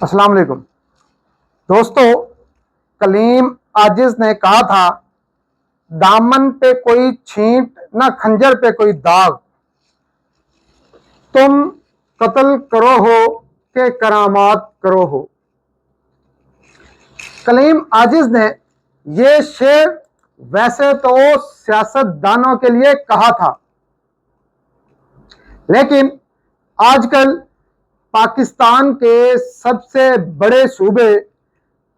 अस्सलाम वालेकुम दोस्तों। कलीम आजिज ने कहा था, दामन पे कोई छींट ना खंजर पे कोई दाग, तुम कत्ल करो हो के करामात करो हो। कलीम आजिज ने ये शेर वैसे तो सियासतदानों के लिए कहा था, लेकिन आजकल पाकिस्तान के सबसे बड़े सूबे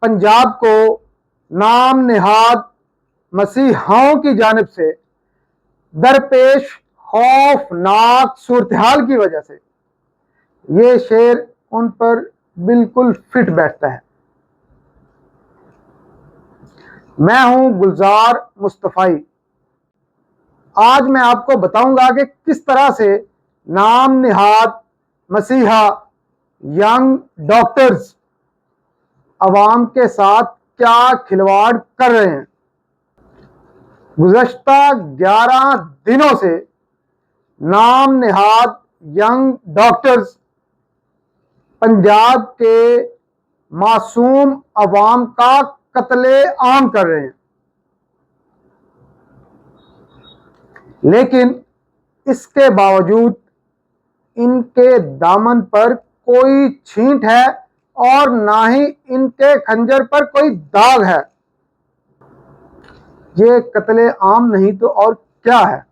पंजाब को नाम निहाद मसीहाओं की जानिब से दरपेश खौफनाक सूरत हाल की वजह से ये शेर उन पर बिल्कुल फिट बैठता है। मैं हूं गुलजार मुस्तफ़ाई। आज मैं आपको बताऊंगा कि किस तरह से नाम निहाद मसीहा यंग डॉक्टर्स अवाम के साथ क्या खिलवाड़ कर रहे हैं। गुज़श्ता 11 दिनों से नाम निहाद यंग डॉक्टर्स पंजाब के मासूम अवाम का कत्ले आम कर रहे हैं, लेकिन इसके बावजूद इनके दामन पर कोई छींट है और ना ही इनके खंजर पर कोई दाग है। ये कत्ले आम नहीं तो और क्या है।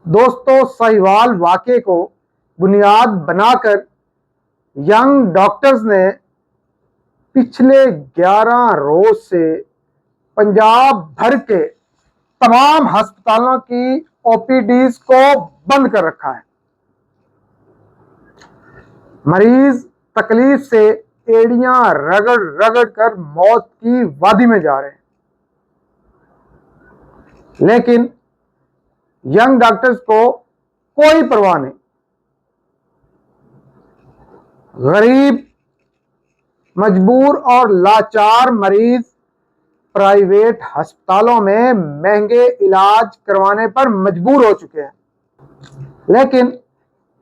दोस्तों, साहिवाल वाक़े को बुनियाद बनाकर यंग डॉक्टर्स ने पिछले 11 रोज से पंजाब भर के तमाम अस्पतालों की ओपीडीज को बंद कर रखा है। मरीज तकलीफ से एड़ियां रगड़ रगड़ कर मौत की वादी में जा रहे हैं, लेकिन यंग डॉक्टर्स को कोई परवाह नहीं। गरीब, मजबूर और लाचार मरीज प्राइवेट अस्पतालों में महंगे इलाज करवाने पर मजबूर हो चुके हैं, लेकिन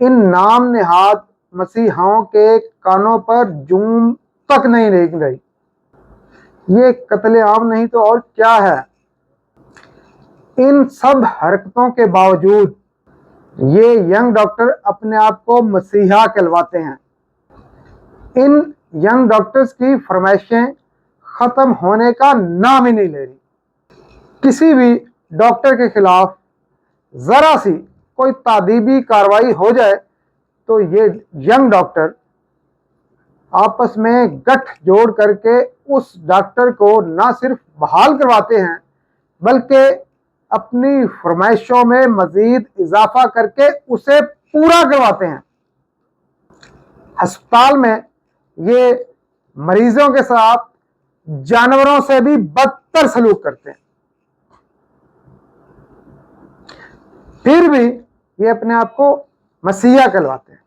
इन नाम निहाद मसीहाओं के कानों पर जूं तक नहीं रेंग रही। ये कत्ले आम नहीं तो और क्या है। इन सब हरकतों के बावजूद ये यंग डॉक्टर अपने आप को मसीहा कहलवाते हैं। इन यंग डॉक्टर्स की फरमाइशें खत्म होने का नाम ही नहीं ले रही। किसी भी डॉक्टर के खिलाफ जरा सी कोई तादीबी कार्रवाई हो जाए तो ये यंग डॉक्टर आपस में गठजोड़ करके उस डॉक्टर को ना सिर्फ बहाल करवाते हैं, बल्कि अपनी फरमाइशों में मजीद इजाफा करके उसे पूरा करवाते हैं। अस्पताल में ये मरीजों के साथ जानवरों से भी बदतर सलूक करते हैं। फिर भी ये अपने आप को मसीहा कहलवाते हैं।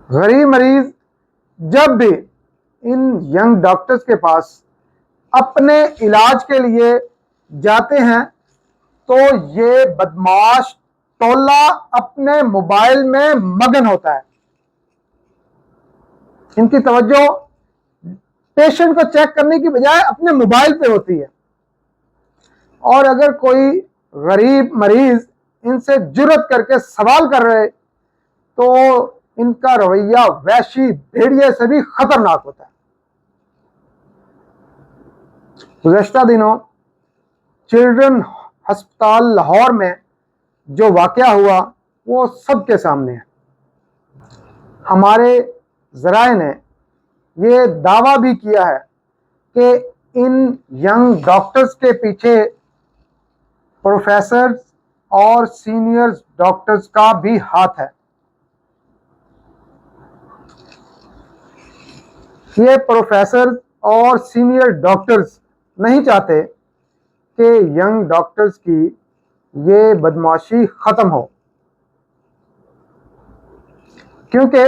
गरीब मरीज जब भी इन यंग डॉक्टर्स के पास अपने इलाज के लिए जाते हैं तो ये बदमाश टोला अपने मोबाइल में मगन होता है। इनकी तवज्जो पेशेंट को चेक करने की बजाय अपने मोबाइल पे होती है, और अगर कोई गरीब मरीज इनसे जुर्रत करके सवाल कर रहे तो इनका रवैया वैशी भेड़िए से भी खतरनाक होता है। गुज़श्ता दिनों चिल्ड्रन अस्पताल लाहौर में जो वाक़या हुआ वो सबके सामने है। हमारे ज़राए ने ये दावा भी किया है कि इन यंग डॉक्टर्स के पीछे प्रोफेसर्स और सीनियर डॉक्टर्स का भी हाथ है। ये प्रोफेसर और सीनियर डॉक्टर्स नहीं चाहते कि यंग डॉक्टर्स की ये बदमाशी खत्म हो, क्योंकि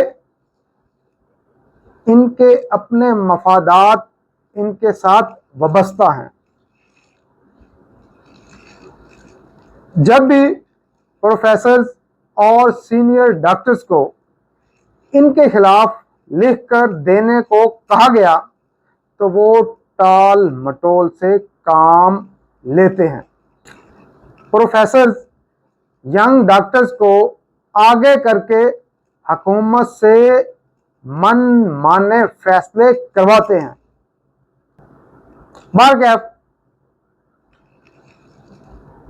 इनके अपने मफादात इनके साथ वाबस्ता हैं। जब भी प्रोफेसर्स और सीनियर डॉक्टर्स को इनके खिलाफ लिखकर देने को कहा गया तो वो टाल मटोल से काम लेते हैं। प्रोफेसर यंग डॉक्टर्स को आगे करके हुकूमत से मन माने फैसले करवाते हैं। बारगैफ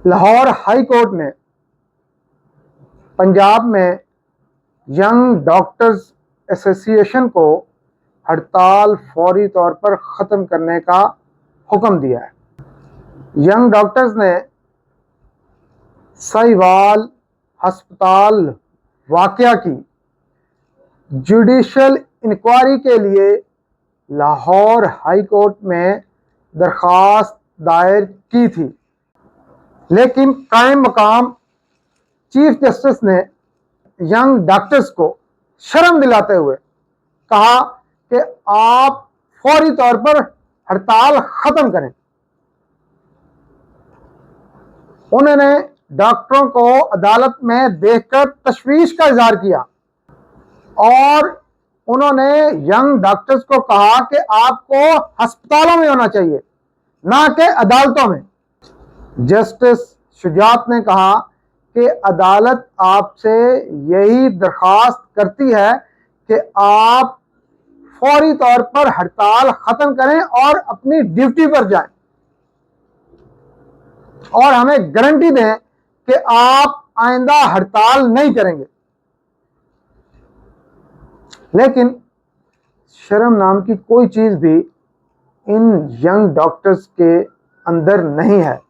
लाहौर हाई कोर्ट ने पंजाब में यंग डॉक्टर्स एसोसिएशन को हड़ताल फौरी तौर पर ख़त्म करने का हुक्म दिया है। यंग डॉक्टर्स ने साहिवाल हस्पताल वाक़या की जुडिशल इंक्वायरी के लिए लाहौर हाई कोर्ट में दरख्वास्त दायर की थी, लेकिन कायम मकाम चीफ जस्टिस ने यंग डॉक्टर्स को शर्म दिलाते हुए कहा कि आप फौरी तौर पर हड़ताल ख़त्म करें। उन्होंने डॉक्टरों को अदालत में देखकर तशवीश का इजहार किया और उन्होंने यंग डॉक्टर्स को कहा कि आपको अस्पतालों में होना चाहिए, ना कि अदालतों में। जस्टिस शुजात ने कहा कि अदालत आपसे यही दरख्वास्त करती है कि आप फौरी तौर पर हड़ताल ख़त्म करें और अपनी ड्यूटी पर जाएं और हमें गारंटी दें कि आप आइंदा हड़ताल नहीं करेंगे। लेकिन शर्म नाम की कोई चीज़ भी इन यंग डॉक्टर्स के अंदर नहीं है।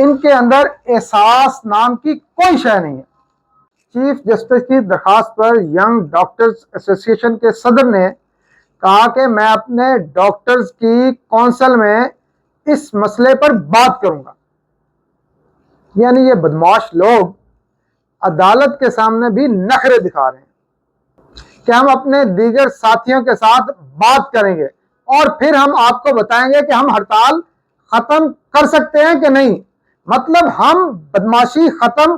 इनके अंदर एहसास नाम की कोई शय नहीं है। चीफ जस्टिस की दरखास्त पर यंग डॉक्टर्स एसोसिएशन के सदर ने कहा कि मैं अपने डॉक्टर्स की कौंसिल में इस मसले पर बात करूंगा। यानी ये बदमाश लोग अदालत के सामने भी नखरे दिखा रहे हैं कि हम अपने दीगर साथियों के साथ बात करेंगे और फिर हम आपको बताएंगे कि हम हड़ताल खत्म कर सकते हैं कि नहीं। मतलब हम बदमाशी खत्म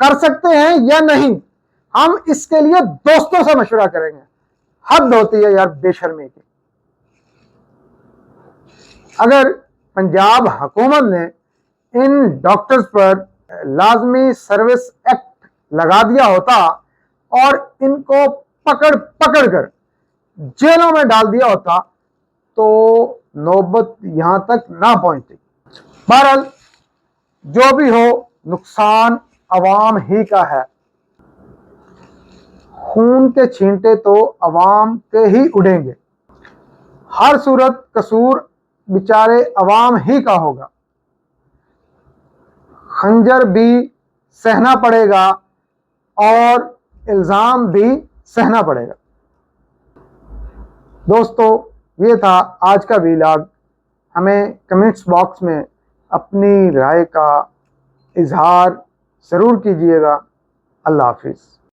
कर सकते हैं या नहीं, हम इसके लिए दोस्तों से मशवरा करेंगे। हद होती है यार बेशर्मी की। अगर पंजाब हुकूमत ने इन डॉक्टर्स पर लाजमी सर्विस एक्ट लगा दिया होता और इनको पकड़ पकड़ कर जेलों में डाल दिया होता तो नौबत यहां तक ना पहुंचती। बहरहाल जो भी हो, नुकसान अवाम ही का है। खून के छींटे तो अवाम के ही उड़ेंगे। हर सूरत कसूर बेचारे अवाम ही का होगा। खंजर भी सहना पड़ेगा और इल्ज़ाम भी सहना पड़ेगा। दोस्तों, ये था आज का व्लॉग। हमें कमेंट्स बॉक्स में अपनी राय का इजहार ज़रूर कीजिएगा। अल्लाह हाफिज़।